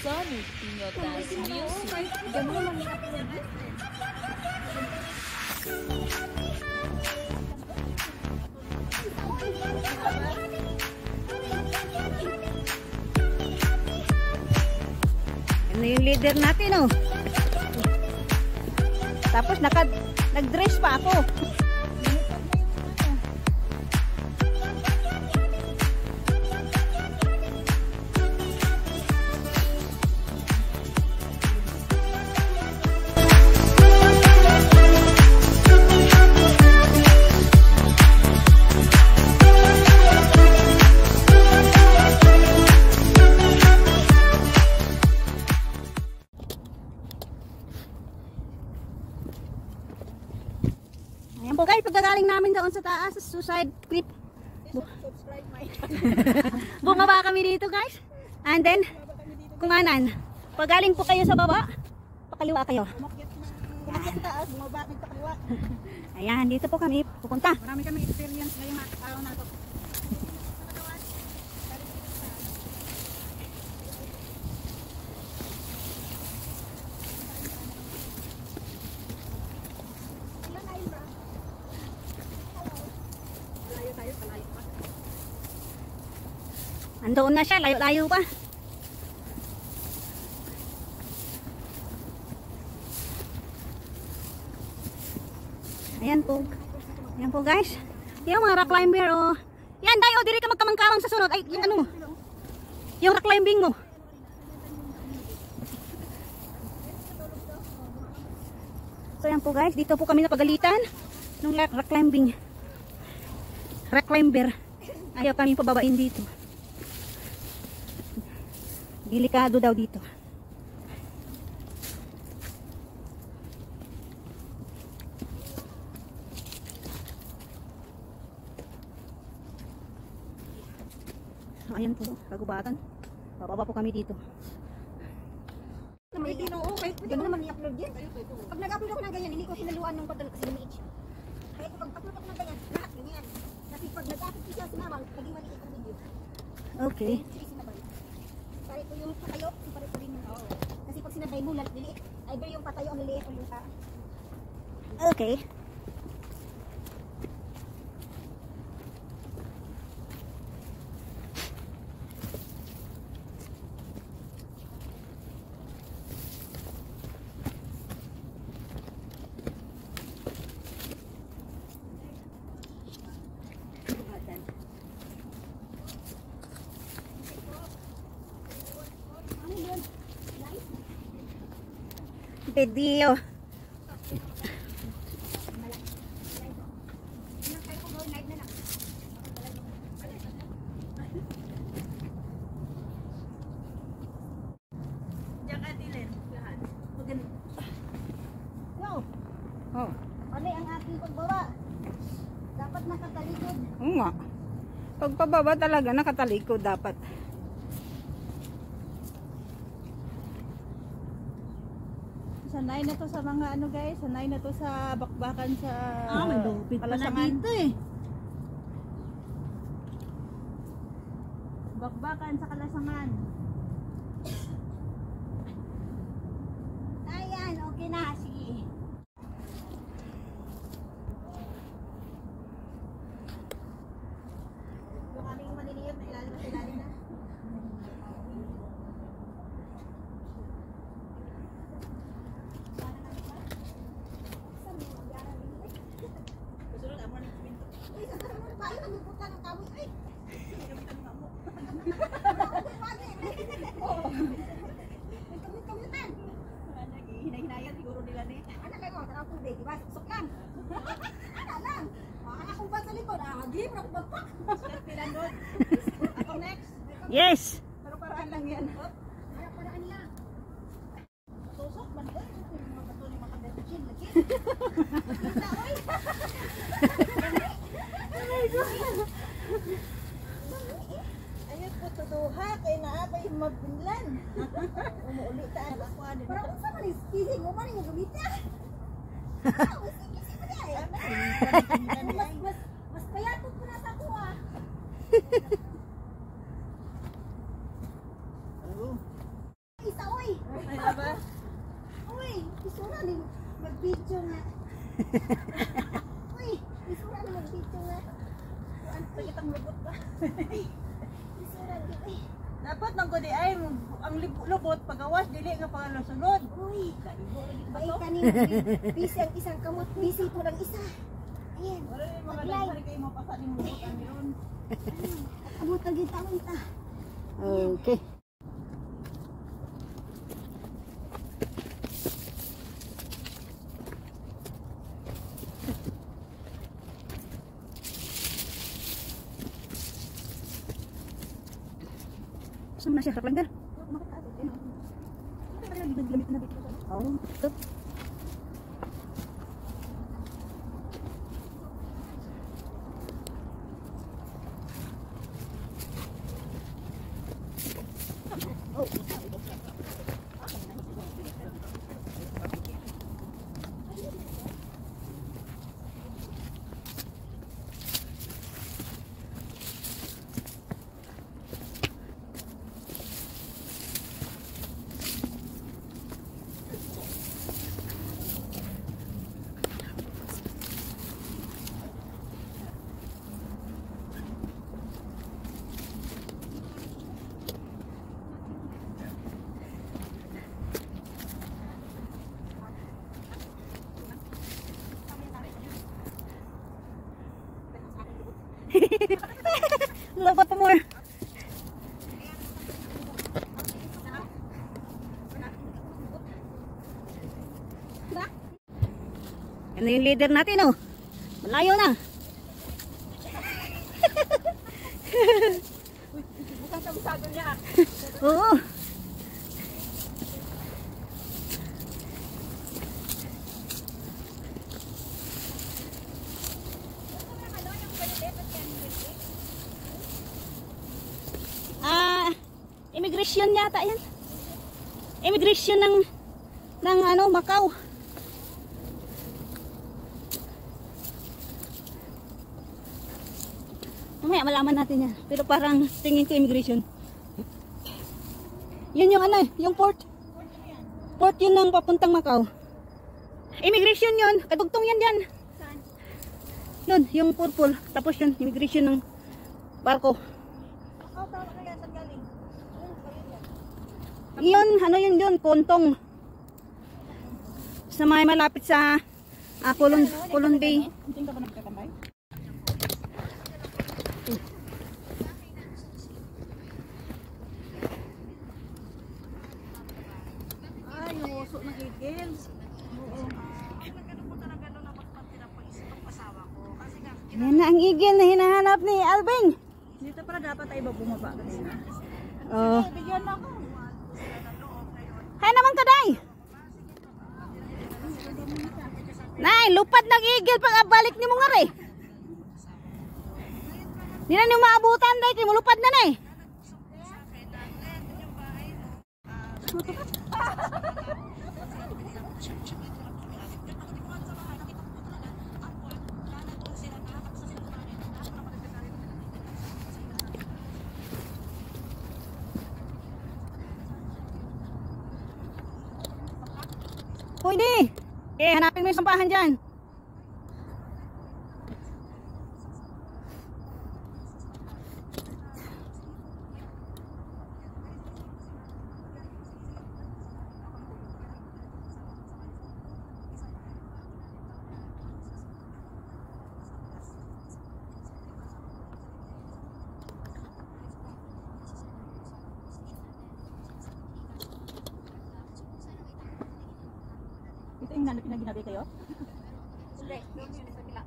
Sonic Pinyotas Music. Ano yung leader natin, oh. Tapos nag-dress pa ako. Ayan po guys, pagkagaling namin doon sa taas, sa suicide cliff. Bumaba kami dito guys. And then, kumanan. Paggaling po kayo sa baba, pakaliwa kayo. Ayan, dito po kami pupunta. Marami kami experience ngayong araw na ito. Andoon na siya, layo-layo pa. Ayan po. Ayan po guys. Yung mga rock climber, oh. Yan, dayo, diri ka magkamangkamang sa sunod. Ay, yung ano. Yung rock climbing mo. So yan po guys, dito po kami napagalitan ng rock climbing. Rock climber. Ayaw kami pababain dito. Delikado daw dito. So, ayan po, kagubatan. Bababa po kami dito. May ginoo, kahit hindi mo naman i-upload yan. Pag nag-upload ako ng ganyan, hindi ko sinaluan ng padal kasi lumiit siya. Kaya kapag upload ako ng ganyan, lahat ganyan. Kasi pag nag-upload ko siya sinabang, naging maliit ang video. Okay. Sige, sinabay. Pare ko yung patayo, pare ko rin yung tao. Kasi pag sinabay mo, liliit. Either yung patayo ang liliit o yung tao. Okay. Video. Wow! Oh. Ano ang aking pagbaba? Dapat nakatalikod. Oo nga. Pagpababa talaga, nakatalikod dapat. Sanay na to sa mga ano guys, sanay na to sa bakbakan sa may lupit pala Palasangan. dito eh. Bakbakan sa Kalasangan. Ayan, okay na. Sige. Yung aming maniniyot na ilalim na. Susunod, amo na yung pinto. Uy, sasaran mo na tayo. Naluputan ng kamoy. Ay! Kamitan mo mo. Kamitan! Hinay-hinayan siguro nila ni. Ano kayo? Tara po, diba? Suksok lang. Ano lang? Akong ba sa likod? Agib na akong bagpak. Pilan doon. Ako next. Yes. Pero paraan lang yan. Ayaw paraan lang. Tusok, man ko. Yung mga bato ni makabetchin. Lagi. Ayun po tuduha kay naa kay mabinlan. Umuuli ta ang lakuan. Pero kung sa manis, kising mo man yung gumita. Kising mo niya eh. Mas payatot ko na sa kuha. Isa Uy, isura naman dito nga. Sakitang lubot ba? Isura dito eh. Dapat nang ko di ay ang lubot pagawas dili nga pangalusunod. Uy, Kaibo lagi ba ay to? kanina busy ang isang kamot, busy po ng isa. Ayan, Wala rin mga mag-live. lansari kayo mapasa ni mo lubot ang meron. Abot na gid tawon ta. Okay. Saan mo na siya? Raklanggar? Oh, ito. Lobot pa more. Ano yung leader natin, oh? Malayo na. Bukan sa usado niya. Oo. Immigration yata yan. Immigration ng ano, Macau. Mamaya malaman natin yan. Pero parang tingin ko immigration. Yun yung ano, yung port. Port yun ng papuntang Macau. Immigration yun. Kadugtong yan dyan. Yun, yung purple. Tapos yun, immigration ng barko. Yun, ano yun yun, Pontong. Sa may malapit sa Colon Bay. Hindi ka ba nagtatambay? Ay, yung uso ng igil. Oo. Yan na ang igil na hinahanap ni Alvin. Dito para dapat ay bumaba kanina. Oh. Bigyan na ako. Hay naman ka, Day. Nay, lupad ng igil pag balik ni mo nga rin. Di na niyo maabutan, Day. Kaya mulupad na, Nay. Pwede. Hanapin mo yung sampahan dyan. Ito yung pinaginabi kayo?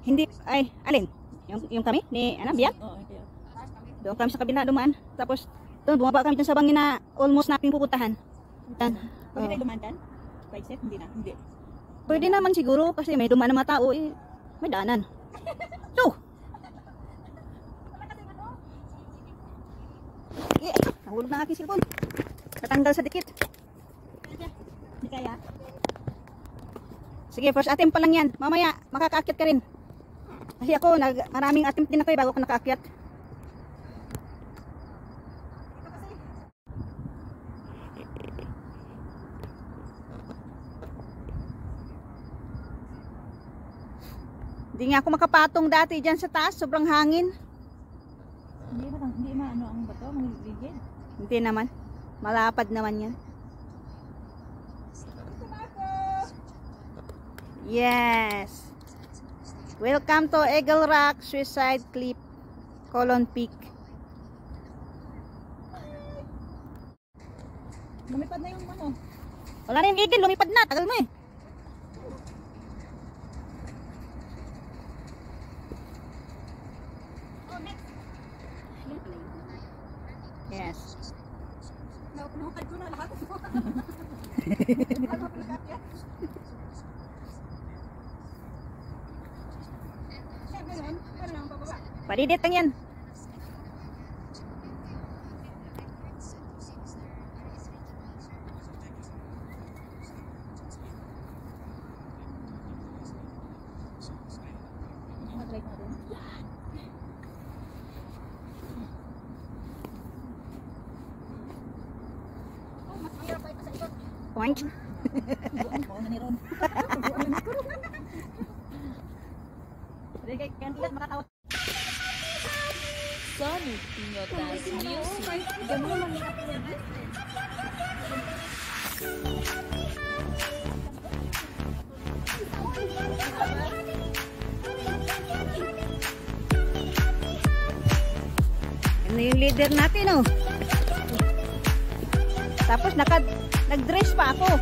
Hindi, ay, alin? Yung kami? Ni, ano, Bian? Oo, ito yun. Doon kami sa kabila dumaan. Tapos, doon, bumaba kami dyan sa bangin na almost nating pupuntahan. Yan. Pwede Oh. tayo dumandan? By set? Hindi na. Hindi. Pwede naman siguro kasi may dumaan na mga tao eh. May daanan. So! Eh, nahulog na aking cellphone. Natanggal sa dikit. Hindi kaya? Sige, first attempt pa lang yan. Mamaya, makakaakyat ka rin. Kasi ako, maraming attempt din ako bago ako nakaakyat. Hindi nga ako makapatong dati dyan sa taas. Sobrang hangin. Hindi ano ang bato, magigil. Hindi naman. Malapad naman yan. Yes. Welcome to Eagle Rock, Suicide Cliff, Colon Peak. Lumipad na yung ano. Wala na yung eagle, lumipad na. Tagal mo eh. Yes. Napad ko na lahat. Padidit lang yan. Point. Sonic Pinotas Music. Ano yung leader natin, oh. Tapos nag-dress pa ako.